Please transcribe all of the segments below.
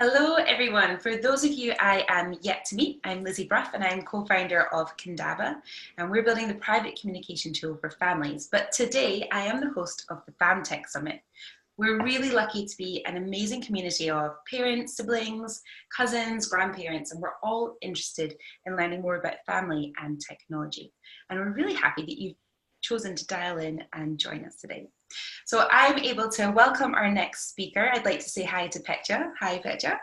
Hello everyone. For those of you I am yet to meet, I'm Lizzie Bruff and I'm co-founder of Kindaba, and we're building the private communication tool for families. But today I am the host of the FamTech Summit. We're really lucky to be an amazing community of parents, siblings, cousins, grandparents, and we're all interested in learning more about family and technology. And we're really happy that you've chosen to dial in and join us today. So I'm able to welcome our next speaker. I'd like to say hi to Petja. Hi, Petja.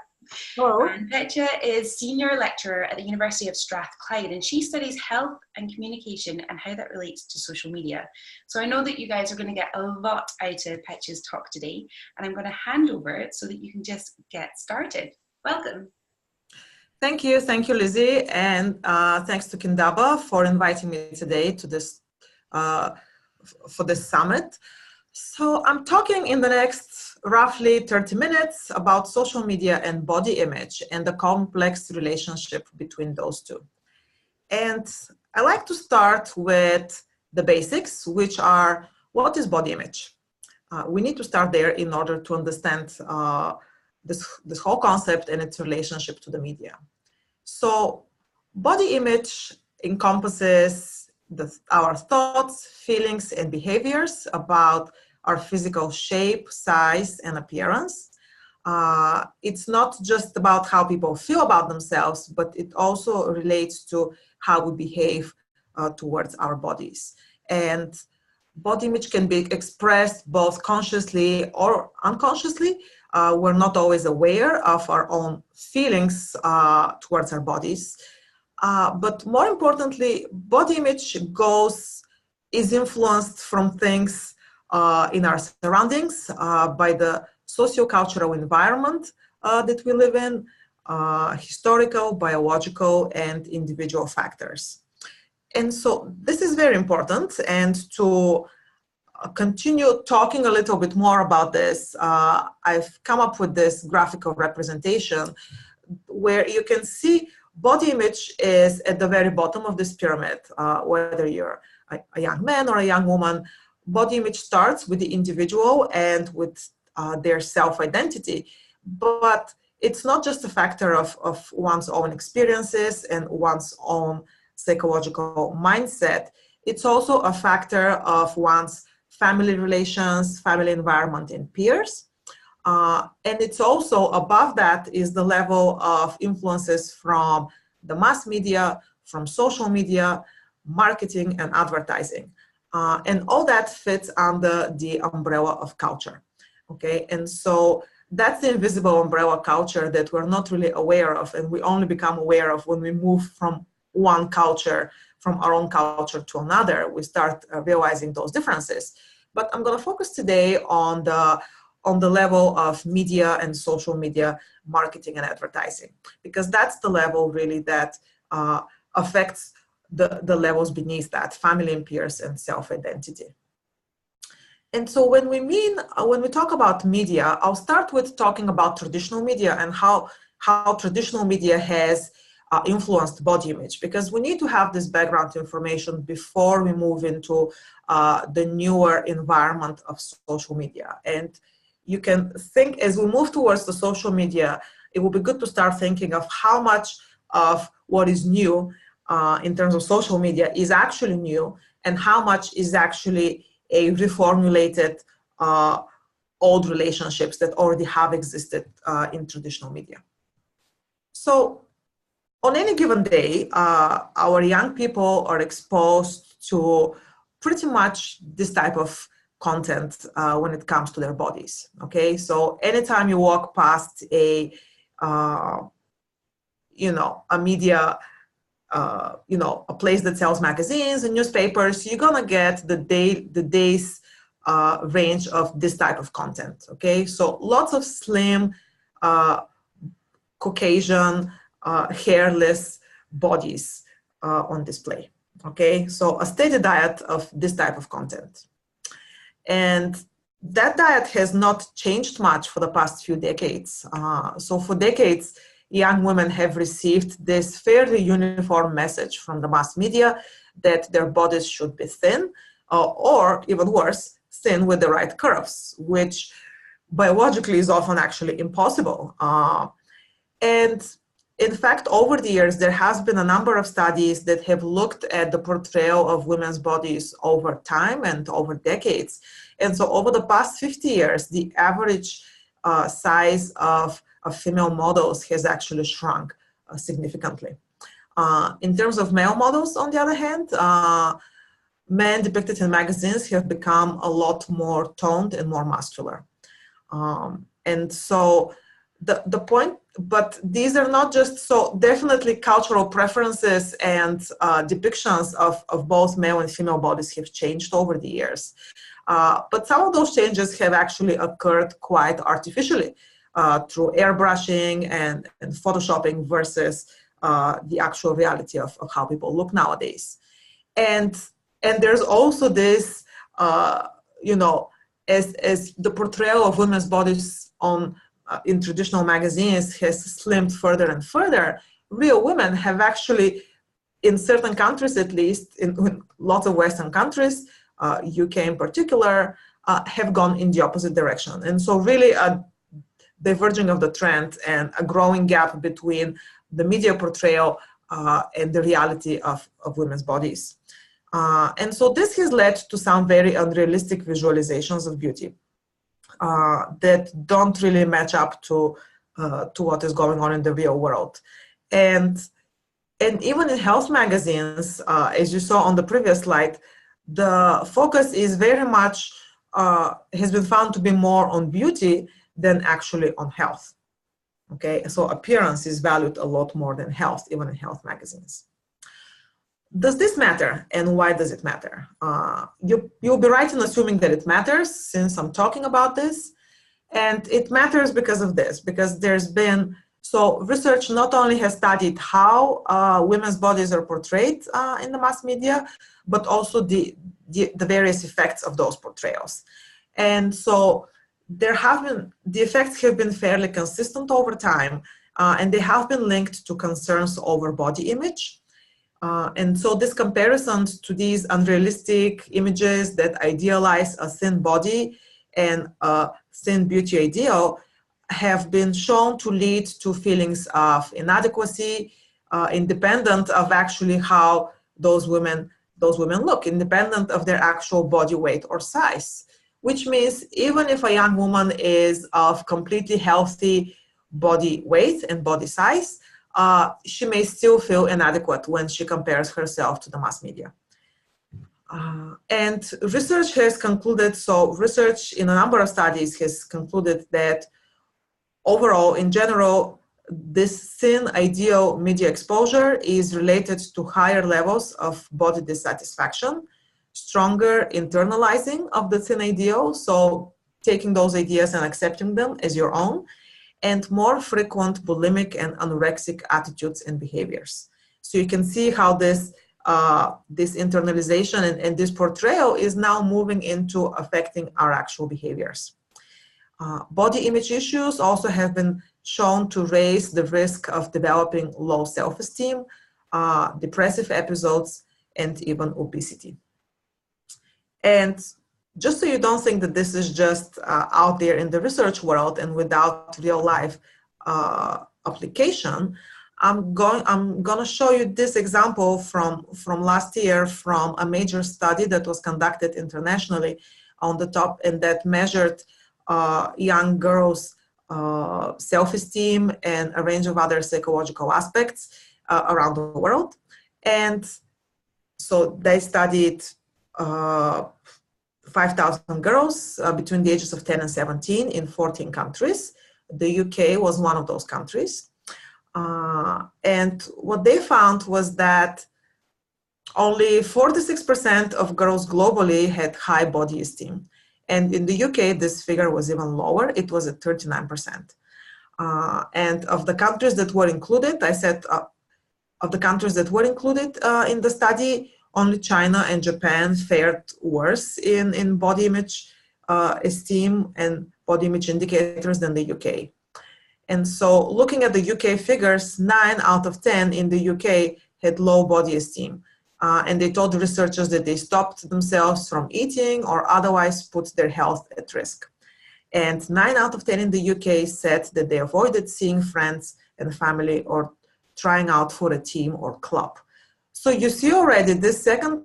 Hello. And Petja is Senior Lecturer at the University of Strathclyde, and she studies health and communication and how that relates to social media. So I know that you guys are going to get a lot out of Petja's talk today, and I'm going to hand over it so that you can just get started. Welcome. Thank you, Lizzie, and thanks to Kindaba for inviting me today to this for this summit. So I'm talking in the next roughly 30 minutes about social media and body image and the complex relationship between those two. And I like to start with the basics, which are what is body image? We need to start there in order to understand this whole concept and its relationship to the media. So body image encompasses our thoughts, feelings, and behaviors about our physical shape, size, and appearance. It's not just about how people feel about themselves, but it also relates to how we behave towards our bodies. And body image can be expressed both consciously or unconsciously. We're not always aware of our own feelings towards our bodies. But more importantly, body image is influenced from things in our surroundings by the socio-cultural environment that we live in, historical, biological, and individual factors. And so this is very important. And to continue talking a little bit more about this, I've come up with this graphical representation where you can see body image is at the very bottom of this pyramid. Whether you're a young man or a young woman, body image starts with the individual and with their self-identity. But it's not just a factor of one's own experiences and one's own psychological mindset. It's also a factor of one's family relations, family environment, and peers. And it's also above that is the level of influences from the mass media, from social media, marketing, and advertising. And all that fits under the umbrella of culture. Okay, and so that's the invisible umbrella culture that we're not really aware of, and we only become aware of when we move from one culture, from our own culture to another. We start realizing those differences. But I'm going to focus today on the level of media and social media marketing and advertising, because that's the level really that affects the levels beneath that, family and peers and self-identity. And so when we talk about media, I'll start with talking about traditional media and how traditional media has influenced body image, because we need to have this background information before we move into the newer environment of social media. And you can think, as we move towards the social media, it will be good to start thinking of how much of what is new in terms of social media is actually new, and how much is actually a reformulated old relationships that already have existed in traditional media. So on any given day, our young people are exposed to pretty much this type of content when it comes to their bodies. Okay, so anytime you walk past a media, a place that sells magazines and newspapers, you're gonna get the day's range of this type of content. Okay, so lots of slim, Caucasian, hairless bodies on display. Okay, so a steady diet of this type of content. And that diet has not changed much for the past few decades. So for decades, young women have received this fairly uniform message from the mass media that their bodies should be thin, or even worse, thin with the right curves, which biologically is often actually impossible. And in fact, over the years, there has been a number of studies that have looked at the portrayal of women's bodies over time and over decades. And so over the past 50 years, the average size of female models has actually shrunk significantly. In terms of male models, on the other hand, men depicted in magazines have become a lot more toned and more muscular. And so the point, but these are not just, so definitely cultural preferences and depictions of both male and female bodies have changed over the years. But some of those changes have actually occurred quite artificially through airbrushing and photoshopping versus the actual reality of how people look nowadays. And there's also this, you know, as the portrayal of women's bodies on in traditional magazines has slimmed further and further, real women have actually, in certain countries at least, in lots of Western countries, UK in particular, have gone in the opposite direction. And so really a diverging of the trend and a growing gap between the media portrayal and the reality of women's bodies. And so this has led to some very unrealistic visualizations of beauty that don't really match up to what is going on in the real world. And even in health magazines, as you saw on the previous slide, the focus is very much, has been found to be more on beauty than actually on health. Okay, so appearance is valued a lot more than health, even in health magazines. Does this matter, and why does it matter? You'll be right in assuming that it matters, since I'm talking about this. And it matters because of this, because there's been, so research not only has studied how women's bodies are portrayed in the mass media, but also the various effects of those portrayals. And so there have been, the effects have been fairly consistent over time, and they have been linked to concerns over body image. And so this comparison to these unrealistic images that idealize a thin body and a thin beauty ideal have been shown to lead to feelings of inadequacy, independent of actually how those women look, independent of their actual body weight or size. Which means even if a young woman is of completely healthy body weight and body size, she may still feel inadequate when she compares herself to the mass media. And research has concluded, so research in a number of studies has concluded that overall, in general, this thin ideal media exposure is related to higher levels of body dissatisfaction, stronger internalizing of the thin ideal, so taking those ideas and accepting them as your own, and more frequent bulimic and anorexic attitudes and behaviors. So you can see how this internalization and this portrayal is now moving into affecting our actual behaviors. Body image issues also have been shown to raise the risk of developing low self-esteem, depressive episodes, and even obesity. And just so you don't think that this is just out there in the research world and without real life application, I'm going to show you this example from last year from a major study that was conducted internationally on the top, and that measured young girls' self-esteem and a range of other psychological aspects around the world. And so they studied 5,000 girls between the ages of 10 and 17 in 14 countries. The UK was one of those countries. And what they found was that only 46% of girls globally had high body esteem. And in the UK, this figure was even lower. It was at 39%. And of the countries that were included, I said of the countries that were included in the study, only China and Japan fared worse in body image esteem and body image indicators than the UK. And so looking at the UK figures, 9 out of 10 in the UK had low body esteem. And they told the researchers that they stopped themselves from eating or otherwise put their health at risk. And 9 out of 10 in the UK said that they avoided seeing friends and family, or trying out for a team or club. So you see already this second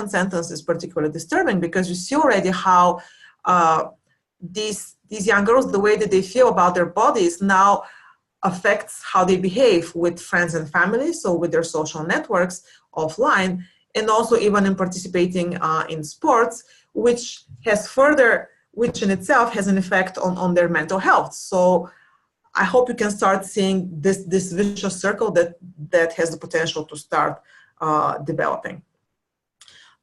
sentence is particularly disturbing, because you see already how these young girls, the way that they feel about their bodies now affects how they behave with friends and family, so with their social networks offline, and also even in participating in sports, which in itself has an effect on their mental health. So I hope you can start seeing this vicious circle that has the potential to start developing.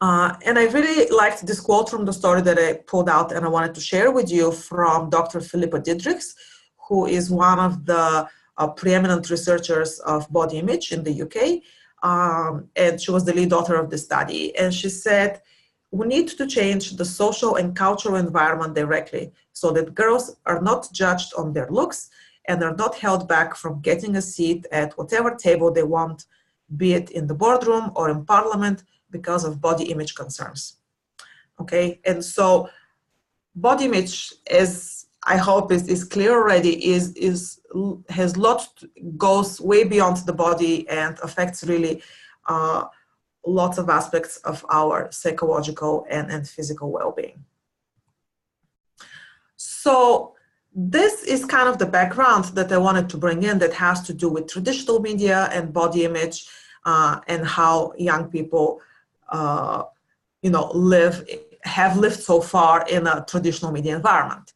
And I really liked this quote from the story that I pulled out and I wanted to share with you, from Dr. Philippa Diedrichs, who is one of the preeminent researchers of body image in the UK. And she was the lead author of the study. And she said, we need to change the social and cultural environment directly, so that girls are not judged on their looks and are not held back from getting a seat at whatever table they want, be it in the boardroom or in parliament, because of body image concerns. Okay, and so body image, as I hope is clear already, goes way beyond the body and affects really lots of aspects of our psychological and physical well-being. So this is kind of the background that I wanted to bring in, that has to do with traditional media and body image, and how young people have lived so far in a traditional media environment.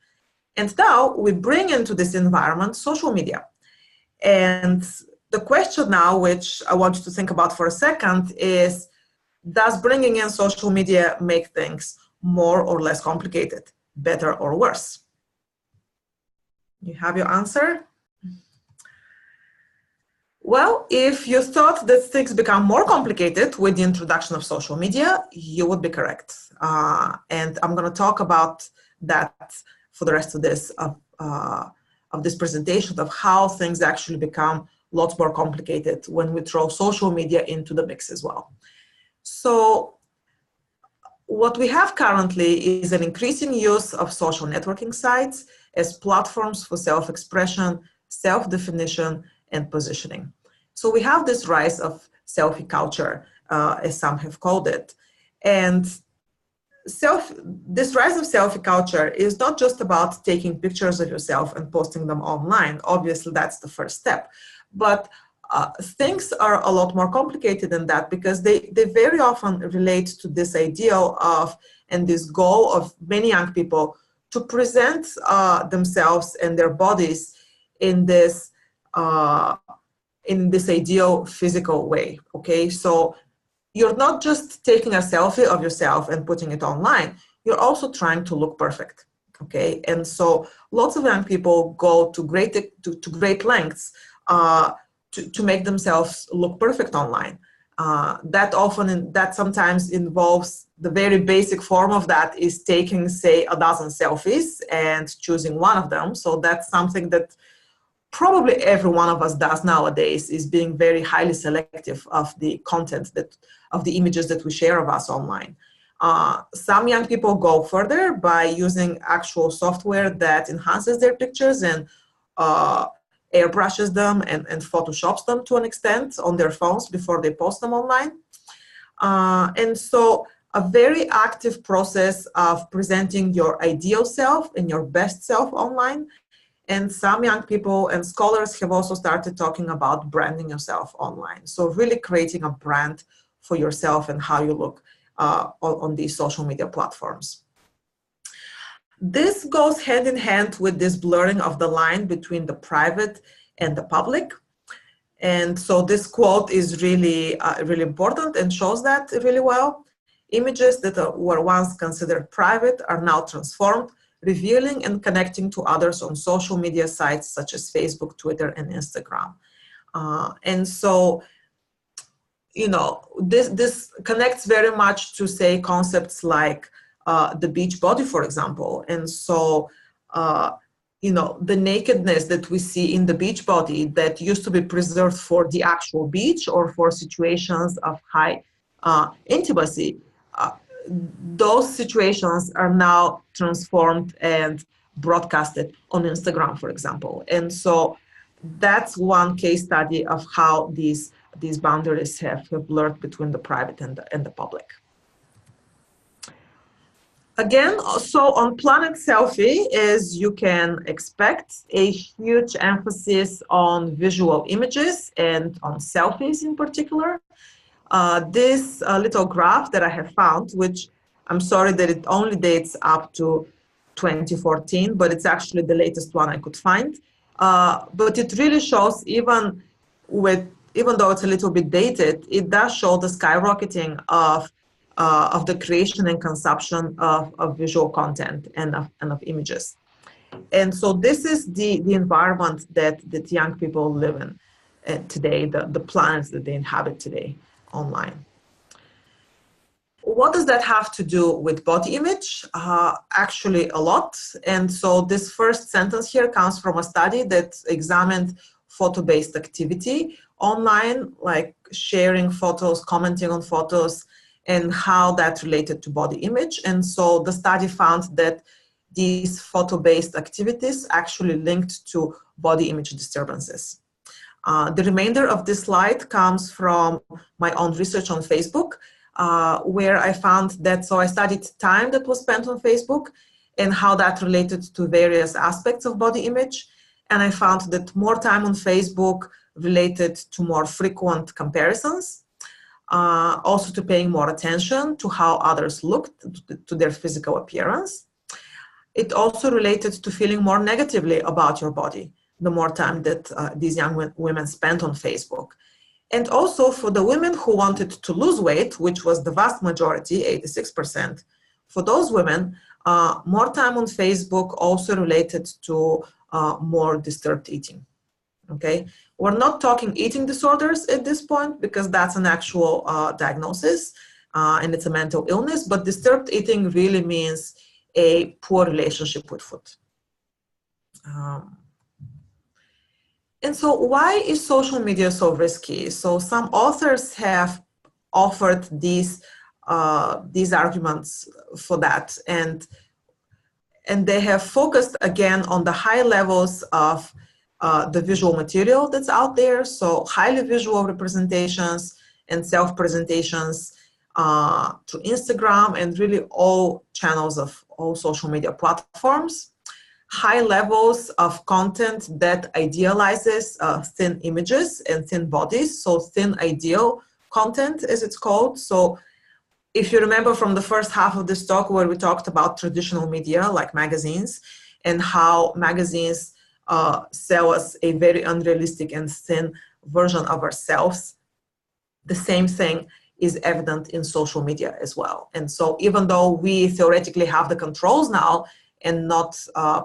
And now we bring into this environment social media. And the question now, which I want you to think about for a second, is, does bringing in social media make things more or less complicated, better or worse? You have your answer? Well, if you thought that things become more complicated with the introduction of social media, you would be correct. And I'm going to talk about that for the rest of this presentation, of how things actually become lots more complicated when we throw social media into the mix as well. So what we have currently is an increasing use of social networking sites as platforms for self-expression, self-definition, and positioning. So we have this rise of selfie culture, as some have called it. And this rise of selfie culture is not just about taking pictures of yourself and posting them online. Obviously, that's the first step. But things are a lot more complicated than that, because they very often relate to this ideal of, and this goal of many young people, to present themselves and their bodies in this ideal physical way. Okay, so you're not just taking a selfie of yourself and putting it online, you're also trying to look perfect. Okay, and so lots of young people go to great lengths to make themselves look perfect online. That sometimes involves, the very basic form of that is taking, say, a dozen selfies and choosing one of them. So that's something that probably every one of us does nowadays, is being very highly selective of the content, of the images that we share of us online. Some young people go further by using actual software that enhances their pictures and airbrushes them and photoshops them to an extent on their phones before they post them online. And so a very active process of presenting your ideal self and your best self online. And some young people and scholars have also started talking about branding yourself online. So really creating a brand for yourself and how you look on these social media platforms. This goes hand in hand with this blurring of the line between the private and the public. And so this quote is really, really important and shows that really well. Images that were once considered private are now transformed, revealing and connecting to others on social media sites such as Facebook, Twitter, and Instagram. And so, this connects very much to, say, concepts like the beach body, for example. And so, the nakedness that we see in the beach body that used to be preserved for the actual beach or for situations of high intimacy, those situations are now transformed and broadcasted on Instagram, for example. And so that's one case study of how these boundaries have blurred between the private and the public. Again, so on Planet Selfie, as you can expect, a huge emphasis on visual images and on selfies in particular. This little graph that I have found, which I'm sorry that it only dates up to 2014, but it's actually the latest one I could find. But it really shows, even though it's a little bit dated, it does show the skyrocketing of the creation and consumption of visual content and of images. And so this is the environment that young people live in today, the planets that they inhabit today online. What does that have to do with body image? Actually, a lot. And so this first sentence here comes from a study that examined photo-based activity online, like sharing photos, commenting on photos, and how that related to body image. And so the study found that these photo-based activities actually linked to body image disturbances. The remainder of this slide comes from my own research on Facebook, where I found that, so I studied time that was spent on Facebook and how that related to various aspects of body image. And I found that more time on Facebook related to more frequent comparisons, also to paying more attention to how others looked, to their physical appearance. It also related to feeling more negatively about your body, the more time that these young women spent on Facebook. And also for the women who wanted to lose weight, which was the vast majority, 86%, for those women, more time on Facebook also related to more disturbed eating, okay? We're not talking eating disorders at this point because that's an actual diagnosis and it's a mental illness, but disturbed eating really means a poor relationship with food. And so why is social media so risky? So some authors have offered these arguments for that, and they have focused again on the high levels of the visual material that's out there, so highly visual representations and self-presentations to Instagram and really all channels of all social media platforms. High levels of content that idealizes thin images and thin bodies, so thin ideal content as it's called. So if you remember from the first half of this talk where we talked about traditional media like magazines and how magazines sell us a very unrealistic and thin version of ourselves, the same thing is evident in social media as well. And so even though we theoretically have the controls now and not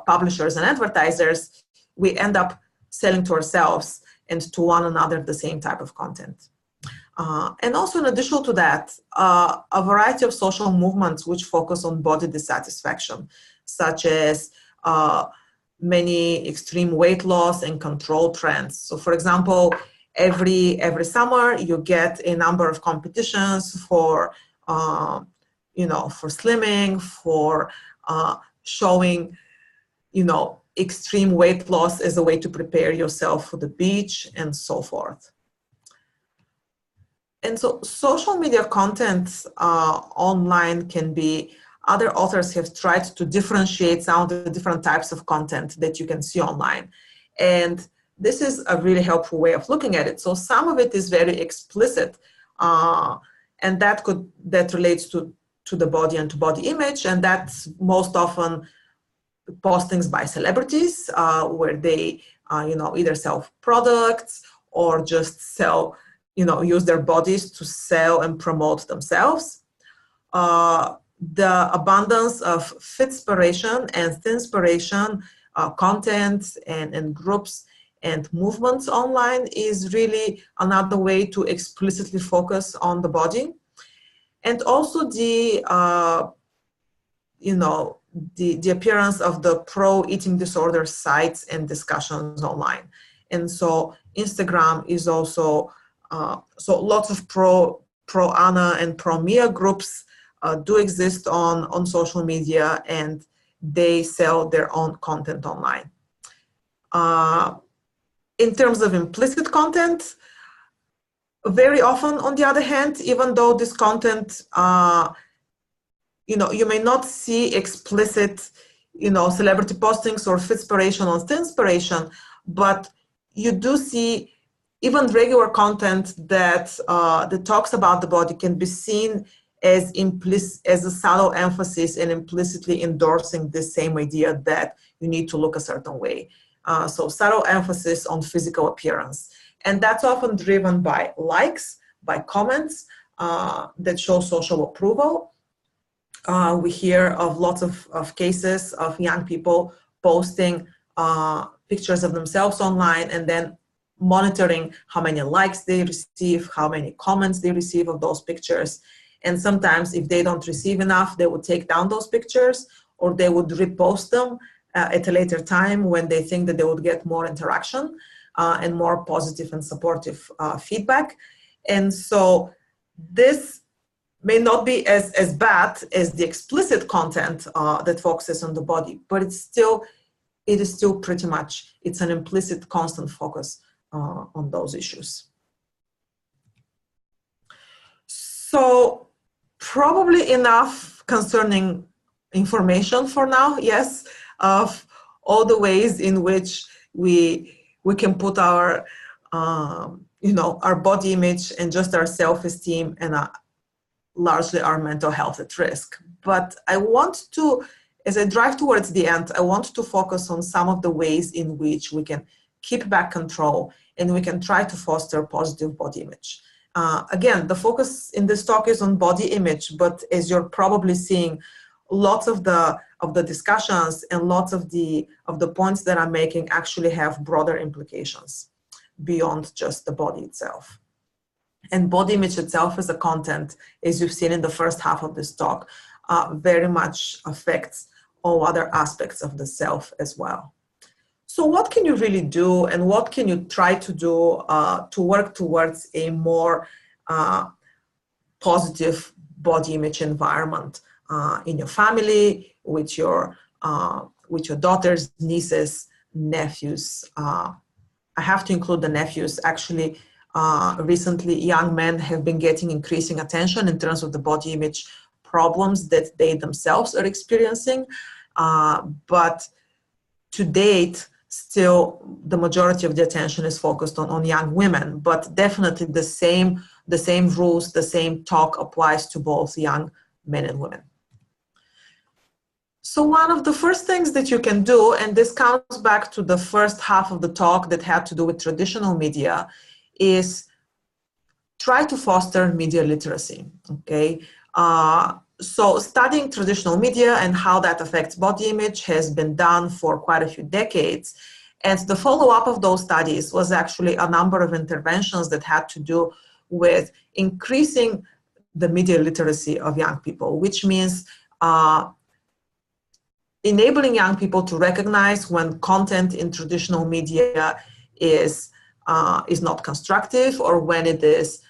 publishers and advertisers, we end up selling to ourselves and to one another the same type of content. And also in addition to that, a variety of social movements which focus on body dissatisfaction, such as many extreme weight loss and control trends. So for example, every summer you get a number of competitions for, for slimming, for showing, extreme weight loss as a way to prepare yourself for the beach and so forth. And so social media content online can be, other authors have tried to differentiate some of the different types of content that you can see online. And this is a really helpful way of looking at it. So some of it is very explicit, and that relates to the body and to body image, and that's most often postings by celebrities where they, either sell products or just sell, use their bodies to sell and promote themselves. The abundance of fitspiration and thinspiration content and groups and movements online is really another way to explicitly focus on the body. And also the appearance of the pro-eating disorder sites and discussions online. And so Instagram is also, so lots of pro-Anna and pro-Mia groups do exist on social media, and they sell their own content online. In terms of implicit content, very often, on the other hand, even though this content, you may not see explicit, celebrity postings or fitspiration or thinspiration, but you do see even regular content that talks about the body can be seen as a subtle emphasis and implicitly endorsing the same idea that you need to look a certain way. So subtle emphasis on physical appearance. And that's often driven by likes, by comments that show social approval. We hear of lots of cases of young people posting pictures of themselves online and then monitoring how many likes they receive, how many comments they receive of those pictures. And sometimes if they don't receive enough, they would take down those pictures or they would repost them at a later time when they think that they would get more interaction and more positive and supportive feedback. And so this may not be as bad as the explicit content that focuses on the body, but it is still pretty much, it's an implicit constant focus on those issues. So probably enough concerning information for now, yes, of all the ways in which we can put our, our body image and just our self-esteem and largely our mental health at risk. But I want to, as I drive towards the end, I want to focus on some of the ways in which we can keep back control and we can try to foster positive body image. Again, the focus in this talk is on body image, but as you're probably seeing, lots of the discussions and lots of the points that I'm making actually have broader implications beyond just the body itself. And body image itself as a content, as you've seen in the first half of this talk, very much affects all other aspects of the self as well. So what can you really do and what can you try to do to work towards a more positive body image environment in your family, with your daughters, nieces, nephews? I have to include the nephews. Actually, recently, young men have been getting increasing attention in terms of the body image problems that they themselves are experiencing. But to date, still the majority of the attention is focused on young women, but definitely the same rules, the same talk applies to both young men and women. So one of the first things that you can do, and this comes back to the first half of the talk that had to do with traditional media, is try to foster media literacy, okay? So studying traditional media and how that affects body image has been done for quite a few decades. And the follow-up of those studies was actually a number of interventions that had to do with increasing the media literacy of young people, which means enabling young people to recognize when content in traditional media is not constructive or when it is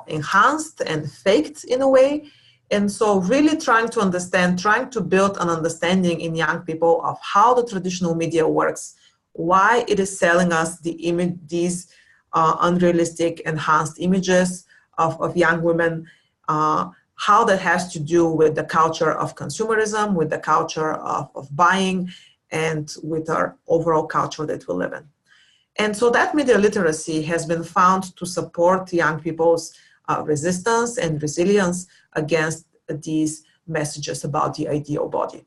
enhanced and faked in a way. And so really trying to build an understanding in young people of how the traditional media works, why it is selling us these unrealistic enhanced images of young women, how that has to do with the culture of consumerism, with the culture of buying, and with our overall culture that we live in. And so that media literacy has been found to support young people's resistance and resilience against these messages about the ideal body.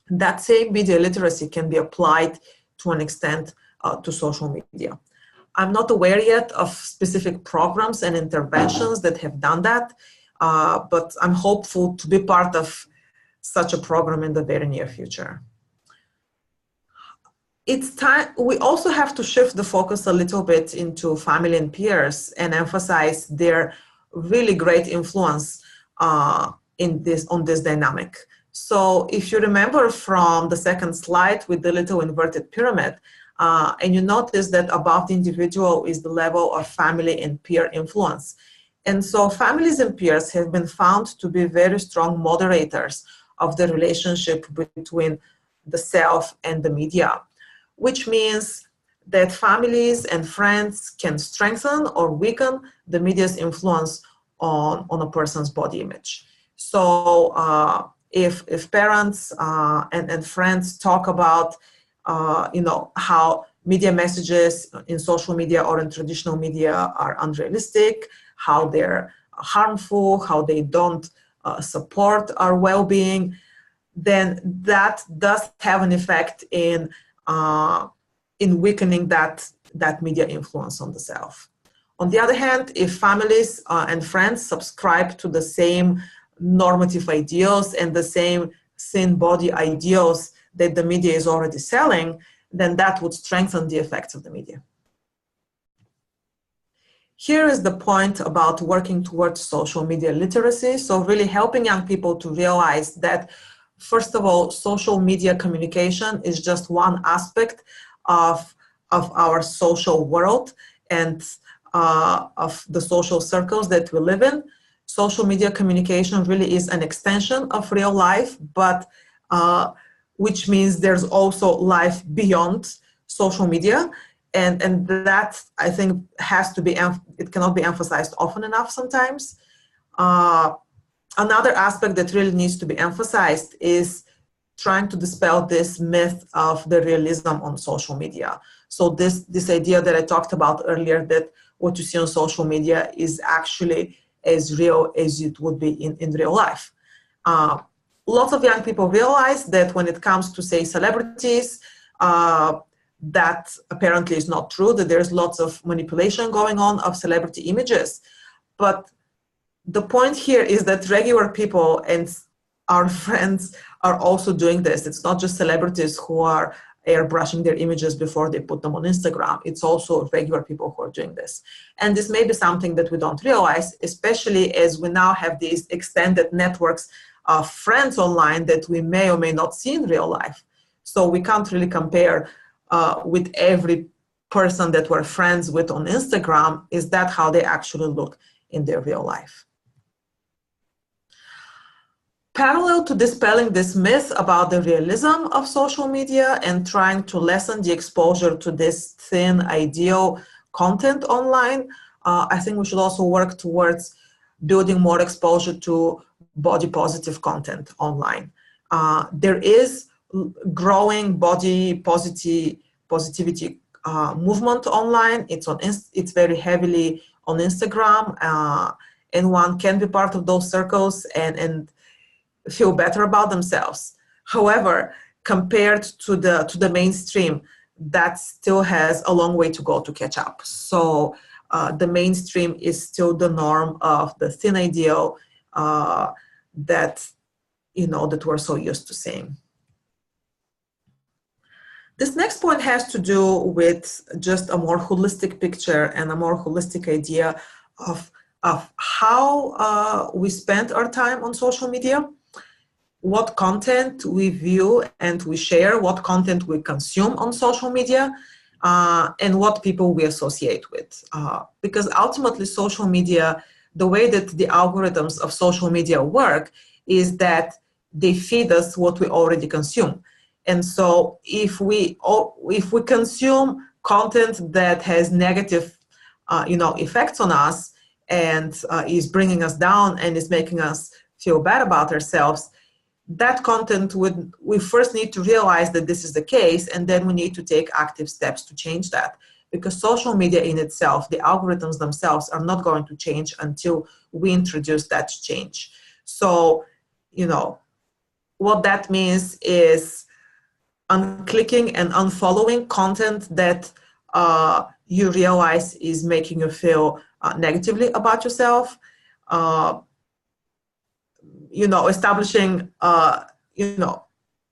That same media literacy can be applied to an extent to social media. I'm not aware yet of specific programs and interventions that have done that, but I'm hopeful to be part of such a program in the very near future. It's time, we also have to shift the focus a little bit into family and peers and emphasize their really great influence on this dynamic. So if you remember from the second slide with the little inverted pyramid, and you notice that above the individual is the level of family and peer influence. And so families and peers have been found to be very strong moderators of the relationship between the self and the media, which means that families and friends can strengthen or weaken the media's influence on a person's body image. So if parents and friends talk about how media messages in social media or in traditional media are unrealistic, how they're harmful, how they don't support our well-being, then that does have an effect in weakening that media influence on the self. On the other hand, if families and friends subscribe to the same normative ideals and the same thin body ideals that the media is already selling, then that would strengthen the effects of the media. Here is the point about working towards social media literacy. So really helping young people to realize that, first of all, social media communication is just one aspect of our social world and of the social circles that we live in. Social media communication really is an extension of real life, but which means there's also life beyond social media. And that, I think, has to be, it cannot be emphasized often enough sometimes. Another aspect that really needs to be emphasized is trying to dispel this myth of the realism on social media. So this idea that I talked about earlier, that what you see on social media is actually as real as it would be in real life. Lots of young people realize that when it comes to, say, celebrities, that apparently is not true, that there's lots of manipulation going on of celebrity images. But the point here is that regular people and our friends are also doing this. It's not just celebrities who are airbrushing their images before they put them on Instagram. It's also regular people who are doing this. And this may be something that we don't realize, especially as we now have these extended networks of friends online that we may or may not see in real life. So we can't really compare with every person that we're friends with on Instagram. Is that how they actually look in their real life? Parallel to dispelling this myth about the realism of social media and trying to lessen the exposure to this thin ideal content online, I think we should also work towards building more exposure to body positive content online. There is growing body positivity movement online. It's very heavily on Instagram, and one can be part of those circles and feel better about themselves. However, compared to the mainstream, that still has a long way to go to catch up. So the mainstream is still the norm of the thin ideal that we're so used to seeing. This next point has to do with just a more holistic picture and a more holistic idea of how we spend our time on social media, what content we view and we share, what content we consume on social media, and what people we associate with. Because ultimately social media, the way that the algorithms of social media work is that they feed us what we already consume. And so if we consume content that has negative effects on us and is bringing us down and is making us feel bad about ourselves, that content we first need to realize that this is the case, and then we need to take active steps to change that. Because social media in itself, the algorithms themselves are not going to change until we introduce that change. So, what that means is unclicking and unfollowing content that you realize is making you feel negatively about yourself. Establishing,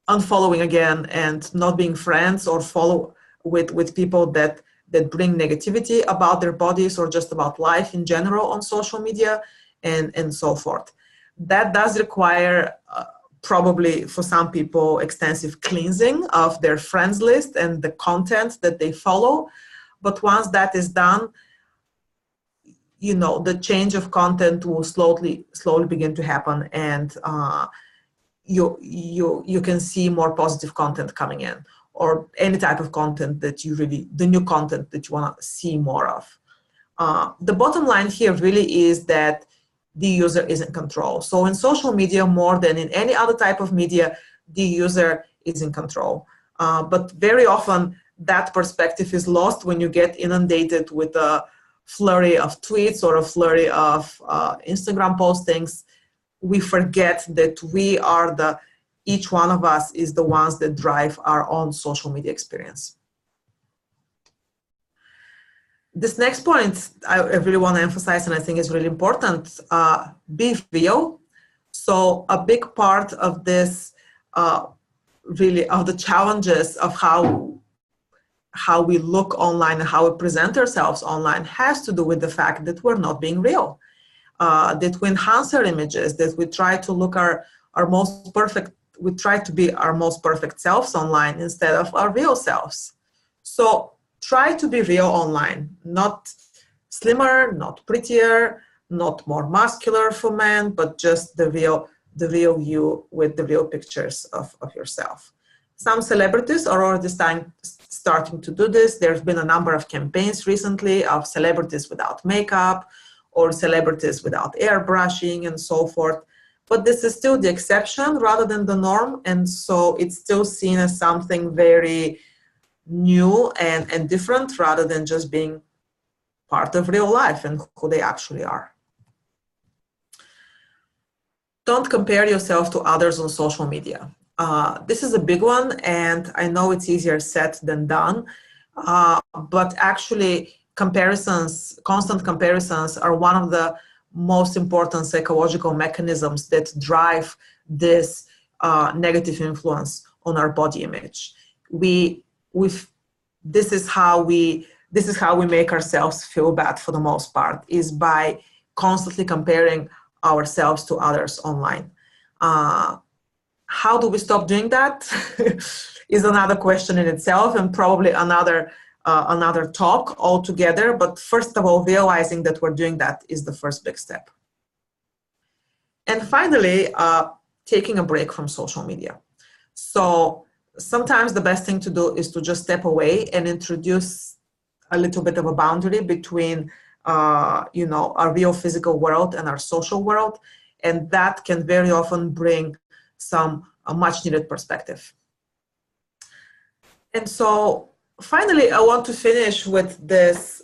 unfollowing again and not being friends or follow with people that bring negativity about their bodies or just about life in general on social media and so forth. That does require probably for some people extensive cleansing of their friends list and the content that they follow. But once that is done, the change of content will slowly begin to happen, and you can see more positive content coming in. or any type of content that you really, the new content that you want to see more of. The bottom line here really is that the user is in control. So in social media, more than in any other type of media, the user is in control. But very often that perspective is lost when you get inundated with a flurry of tweets or a flurry of Instagram postings. We forget that we are each one of us is the ones that drive our own social media experience. This next point I really want to emphasize, and I think is really important, be real. So a big part of this, really of the challenges of how we look online and how we present ourselves online has to do with the fact that we're not being real, that we enhance our images, that we try to look our most perfect, we try to be our most perfect selves online instead of our real selves. So try to be real online, not slimmer, not prettier, not more muscular for men, but just the real you with the real pictures of yourself. Some celebrities are already starting to do this. There's been a number of campaigns recently of celebrities without makeup or celebrities without airbrushing and so forth. But this is still the exception rather than the norm. And so it's still seen as something very new and different rather than just being part of real life and who they actually are. Don't compare yourself to others on social media. This is a big one, and I know it's easier said than done, but actually constant comparisons are one of the most important psychological mechanisms that drive this negative influence on our body image. This is how we make ourselves feel bad for the most part, is by constantly comparing ourselves to others online. How do we stop doing that is another question in itself, and probably another talk altogether. But first of all, realizing that we're doing that is the first big step. And finally, taking a break from social media. So sometimes the best thing to do is to just step away and introduce a little bit of a boundary between our real physical world and our social world, and that can very often bring a much needed perspective. And so finally, I want to finish with this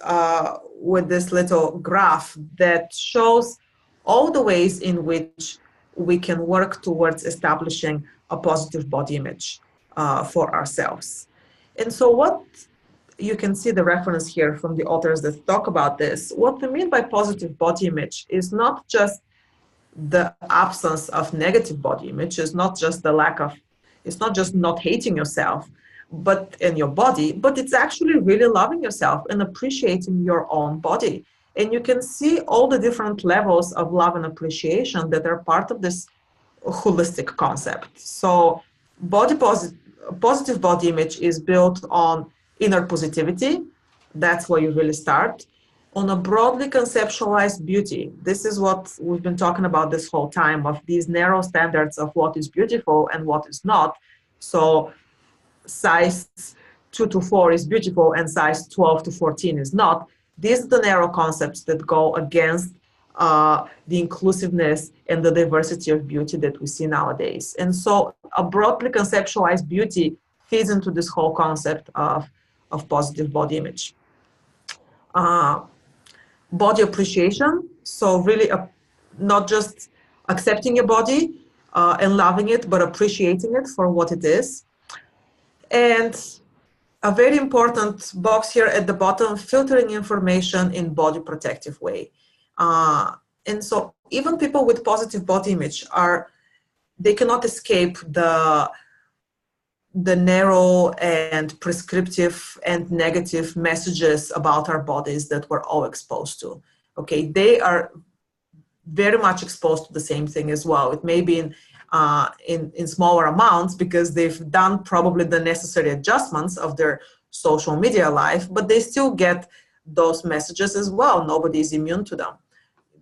little graph that shows all the ways in which we can work towards establishing a positive body image for ourselves. And so what you can see the reference here from the authors that talk about this. What we mean by positive body image is not just the absence of negative body image, it's not just not hating yourself and your body, but it's actually really loving yourself and appreciating your own body. And you can see all the different levels of love and appreciation that are part of this holistic concept. So positive body image is built on inner positivity. That's where you really start. On a broadly conceptualized beauty. This is what we've been talking about this whole time, of these narrow standards of what is beautiful and what is not. So size 2 to 4 is beautiful and size 12 to 14 is not. These are the narrow concepts that go against the inclusiveness and the diversity of beauty that we see nowadays. And so a broadly conceptualized beauty feeds into this whole concept of positive body image. Body appreciation, so really not just accepting your body and loving it, but appreciating it for what it is. And a very important box here at the bottom, filtering information in body protective way. And so even people with positive body image they cannot escape the narrow and prescriptive and negative messages about our bodies that we're all exposed to. Okay, they are very much exposed to the same thing as well. It may be in smaller amounts because they've done probably the necessary adjustments of their social media life, but they still get those messages as well. Nobody is immune to them.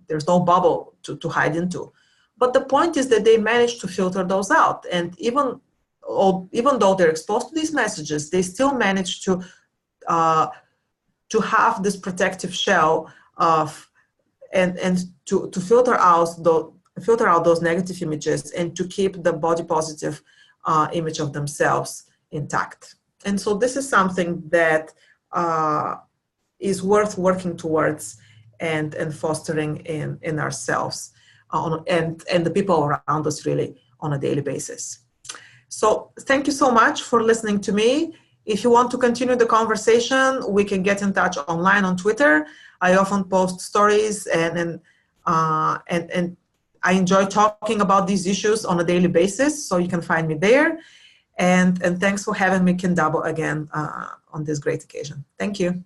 There's no bubble to hide into. But the point is that they manage to filter those out. And even even though they're exposed to these messages, they still manage to have this protective shell of and to filter out those negative images and to keep the body positive image of themselves intact. And so this is something that is worth working towards and fostering in ourselves and the people around us really on a daily basis. So thank you so much for listening to me. If you want to continue the conversation, we can get in touch online on Twitter. I often post stories and I enjoy talking about these issues on a daily basis, so you can find me there. And thanks for having me, Kindaba, again on this great occasion. Thank you.